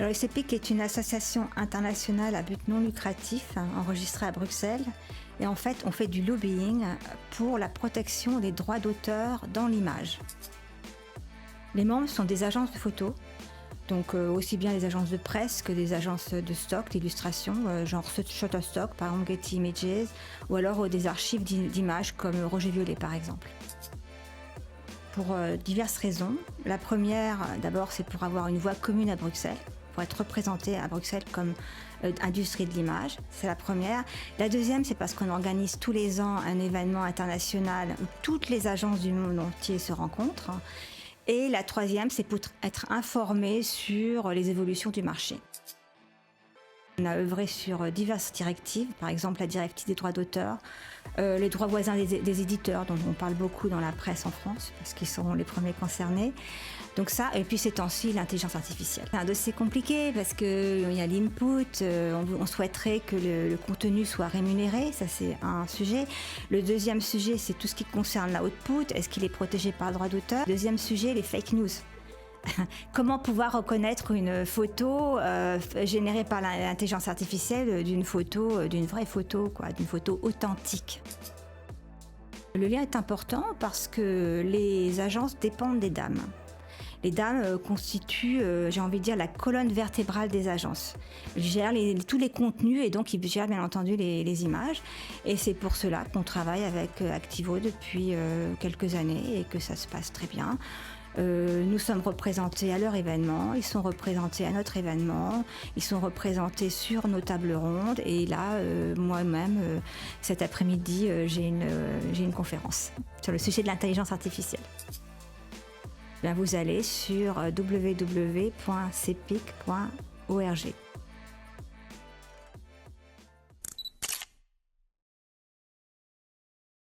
Alors, le CEPIC est une association internationale à but non lucratif, enregistrée à Bruxelles. Et en fait, on fait du lobbying pour la protection des droits d'auteur dans l'image. Les membres sont des agences de photos, donc aussi bien des agences de presse que des agences de stock, d'illustration, genre Shutterstock, par exemple Getty Images, ou alors des archives d'images comme Roger Violet, par exemple. Pour diverses raisons. La première, d'abord, c'est pour avoir une voix commune à Bruxelles, pour être représenté à Bruxelles comme industrie de l'image. C'est la première. La deuxième, c'est parce qu'on organise tous les ans un événement international où toutes les agences du monde entier se rencontrent. Et la troisième, c'est pour être informé sur les évolutions du marché. On a œuvré sur diverses directives, par exemple la directive des droits d'auteur, les droits voisins des éditeurs, dont on parle beaucoup dans la presse en France, parce qu'ils seront les premiers concernés. Donc ça, et puis ces temps-ci, l'intelligence artificielle. C'est un dossier compliqué parce qu'il y a l'input, on souhaiterait que le contenu soit rémunéré, ça c'est un sujet. Le deuxième sujet, c'est tout ce qui concerne l'output, est-ce qu'il est protégé par le droit d'auteur. Deuxième sujet, les fake news. Comment pouvoir reconnaître une photo générée par l'intelligence artificielle d'une vraie photo, d'une photo authentique. Le lien est important parce que les agences dépendent des dames. Les dames constituent, j'ai envie de dire, la colonne vertébrale des agences. Ils gèrent tous les contenus et donc ils gèrent bien entendu les images. Et c'est pour cela qu'on travaille avec Activo depuis quelques années et que ça se passe très bien. Nous sommes représentés à leur événement, ils sont représentés à notre événement, ils sont représentés sur nos tables rondes et là, moi-même, cet après-midi, j'ai une conférence sur le sujet de l'intelligence artificielle. Bien, vous allez sur www.cepic.org.